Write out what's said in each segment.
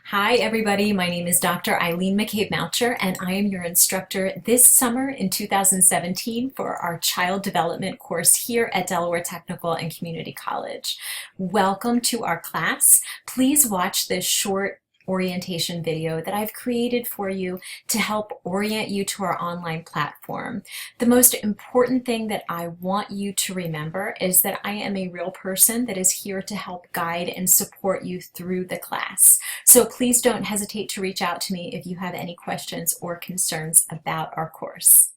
Hi everybody, my name is Dr. Eileen McCabe-Moucher and I am your instructor this summer in 2017 for our Child Development course here at Delaware Technical and Community College. Welcome to our class. Please watch this short orientation video that I've created for you to help orient you to our online platform. The most important thing that I want you to remember is that I am a real person that is here to help guide and support you through the class. So please don't hesitate to reach out to me if you have any questions or concerns about our course.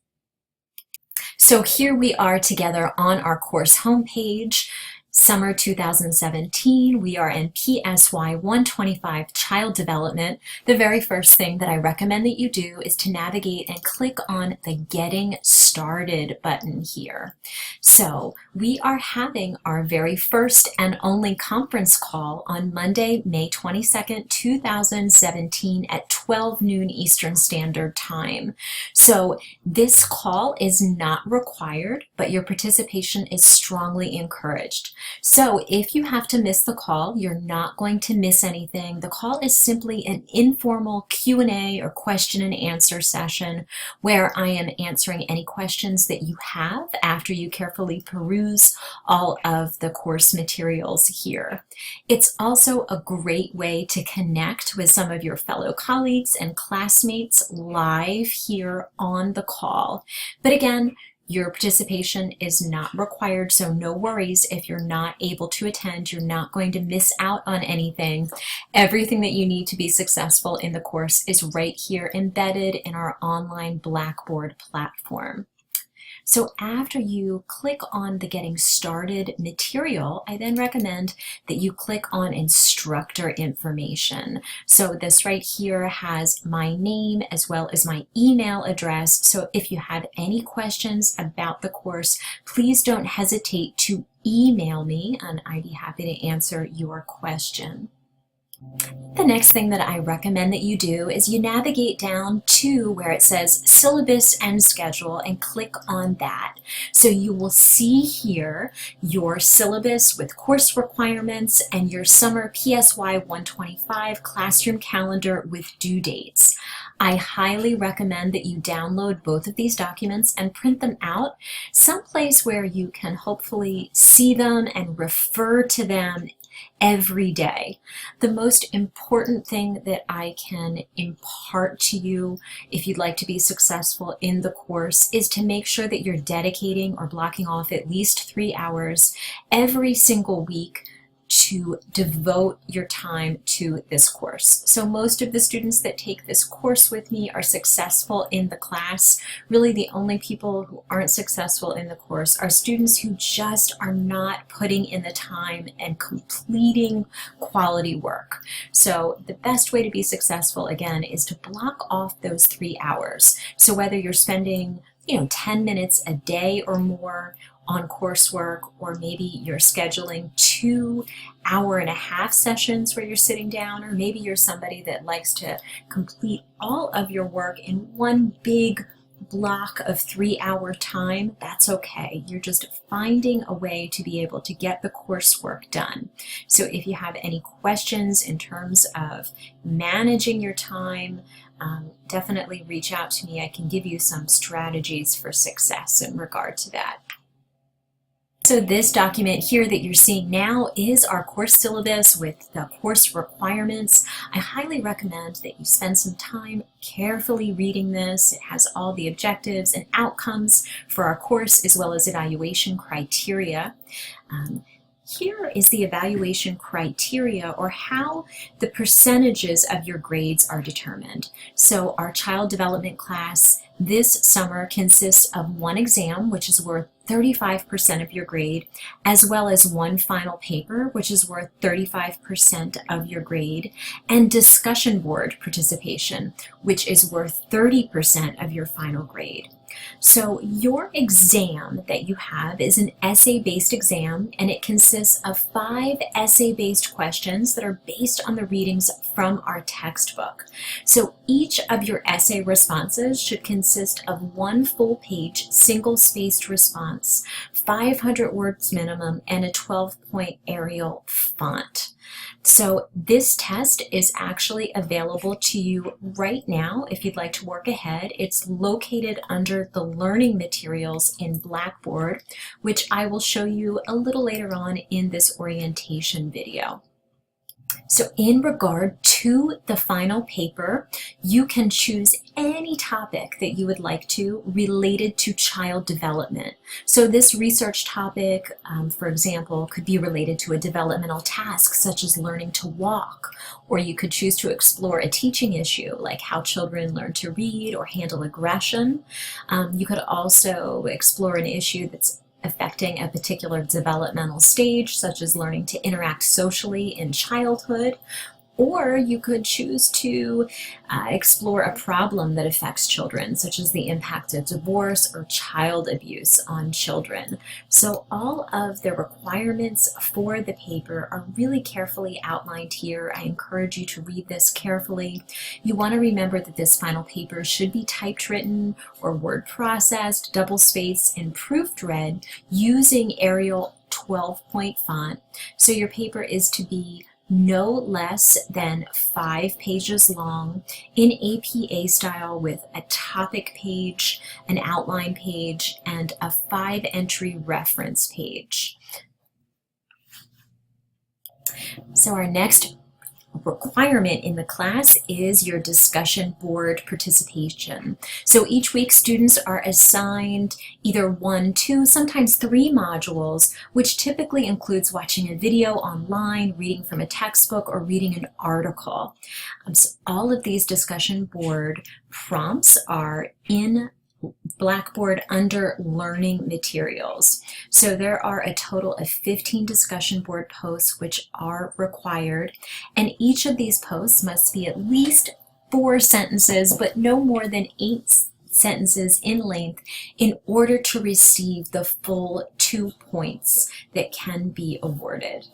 So here we are together on our course homepage. Summer 2017, we are in PSY125 Child Development. The very first thing that I recommend that you do is to navigate and click on the Getting Started button here. So we are having our very first and only conference call on Monday, May 22nd, 2017 at 12 noon Eastern Standard Time. So this call is not required, but your participation is strongly encouraged. So if you have to miss the call, you're not going to miss anything. The call is simply an informal Q&A or question and answer session where I am answering any questions that you have after you carefully peruse all of the course materials here. It's also a great way to connect with some of your fellow colleagues and classmates live here on the call. But again, your participation is not required, so no worries if you're not able to attend. You're not going to miss out on anything. Everything that you need to be successful in the course is right here embedded in our online Blackboard platform. So after you click on the Getting Started material, I then recommend that you click on Instructor Information. So this right here has my name as well as my email address. So if you have any questions about the course, please don't hesitate to email me and I'd be happy to answer your question. The next thing that I recommend that you do is you navigate down to where it says Syllabus and Schedule and click on that. So you will see here your syllabus with course requirements and your summer PSY 125 classroom calendar with due dates. I highly recommend that you download both of these documents and print them out someplace where you can hopefully see them and refer to them every day. The most important thing that I can impart to you if you'd like to be successful in the course is to make sure that you're dedicating or blocking off at least 3 hours every single week to devote your time to this course. So most of the students that take this course with me are successful in the class. Really the only people who aren't successful in the course are students who just are not putting in the time and completing quality work. So the best way to be successful again is to block off those 3 hours. So whether you're spending 10 minutes a day or more on coursework, or maybe you're scheduling 2 hour-and-a-half sessions where you're sitting down, or maybe you're somebody that likes to complete all of your work in one big block of 3-hour time, that's okay. You're just finding a way to be able to get the coursework done. So if you have any questions in terms of managing your time, definitely reach out to me. I can give you some strategies for success in regard to that. So this document here that you're seeing now is our course syllabus with the course requirements. I highly recommend that you spend some time carefully reading this. It has all the objectives and outcomes for our course as well as evaluation criteria. Here is the evaluation criteria, or how the percentages of your grades are determined. So our child development class this summer consists of one exam, which is worth 35% of your grade, as well as one final paper, which is worth 35% of your grade, and discussion board participation, which is worth 30% of your final grade. So your exam that you have is an essay-based exam, and it consists of 5 essay-based questions that are based on the readings from our textbook. So each of your essay responses should consist of 1 full-page, single-spaced response, 500 words minimum, and a 12-point Arial font. So this test is actually available to you right now if you'd like to work ahead. It's located under the learning materials in Blackboard, which I will show you a little later on in this orientation video. So in regard to the final paper, you can choose any topic that you would like to related to child development. So this research topic, for example, could be related to a developmental task such as learning to walk, or you could choose to explore a teaching issue like how children learn to read or handle aggression. You could also explore an issue that's affecting a particular developmental stage, such as learning to interact socially in childhood, or you could choose to explore a problem that affects children, such as the impact of divorce or child abuse on children. So all of the requirements for the paper are really carefully outlined here. I encourage you to read this carefully. You want to remember that this final paper should be typed written or word processed, double spaced, and proofread using Arial 12-point font. So your paper is to be no less than 5 pages long in APA style with a topic page, an outline page, and a 5-entry reference page. So our next requirement in the class is your discussion board participation. So each week students are assigned either 1, 2, sometimes 3 modules, which typically includes watching a video online, reading from a textbook, or reading an article. So all of these discussion board prompts are in Blackboard under Learning Materials. So there are a total of 15 discussion board posts which are required, and each of these posts must be at least 4 sentences, but no more than 8 sentences in length in order to receive the full 2 points that can be awarded.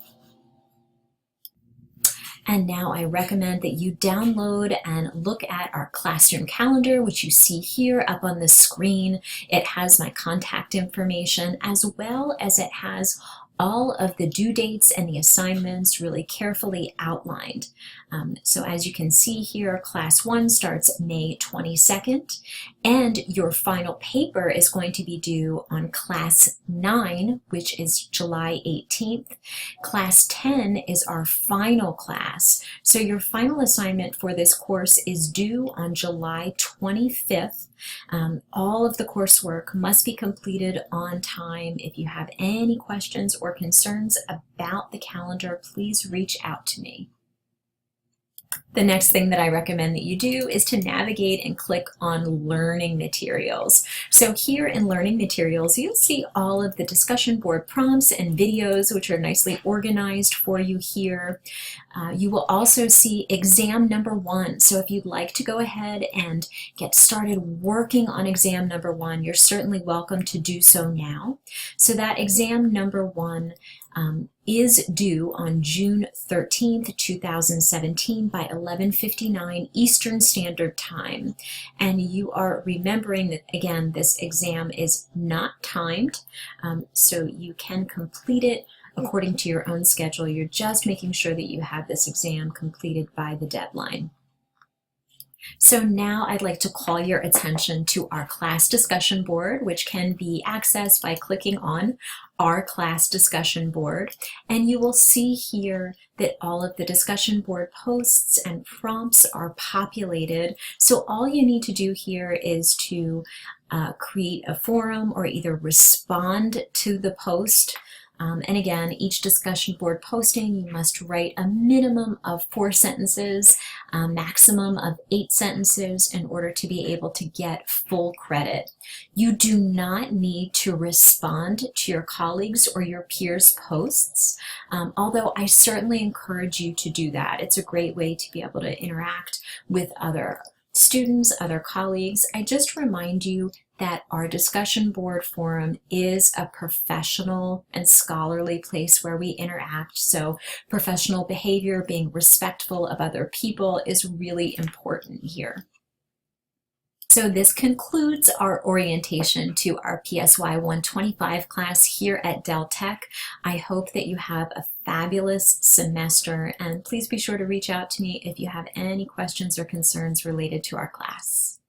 And now I recommend that you download and look at our classroom calendar, which you see here up on the screen. It has my contact information, as well as it has all of the due dates and the assignments really carefully outlined. So as you can see here, Class 1 starts May 22nd, and your final paper is going to be due on Class 9, which is July 18th. Class 10 is our final class. So your final assignment for this course is due on July 25th. All of the coursework must be completed on time. If you have any questions or concerns about the calendar, please reach out to me. The next thing that I recommend that you do is to navigate and click on Learning Materials. So here in Learning Materials, you'll see all of the discussion board prompts and videos, which are nicely organized for you here. You will also see exam number 1. So if you'd like to go ahead and get started working on exam number 1, you're certainly welcome to do so now. So that exam number 1 is due on June 13th, 2017 by 11:59 Eastern Standard Time. And you are remembering that, again, this exam is not timed, so you can complete it according to your own schedule. You're just making sure that you have this exam completed by the deadline. So now I'd like to call your attention to our class discussion board, which can be accessed by clicking on our class discussion board. And you will see here that all of the discussion board posts and prompts are populated. So all you need to do here is to create a forum or either respond to the post. And again, each discussion board posting, you must write a minimum of 4 sentences, a maximum of 8 sentences in order to be able to get full credit. You do not need to respond to your colleagues or your peers' posts, although I certainly encourage you to do that. It's a great way to be able to interact with other students, other colleagues. I just remind you that our discussion board forum is a professional and scholarly place where we interact. So professional behavior, being respectful of other people, is really important here. So this concludes our orientation to our PSY 125 class here at Deltech. I hope that you have a fabulous semester, and please be sure to reach out to me if you have any questions or concerns related to our class.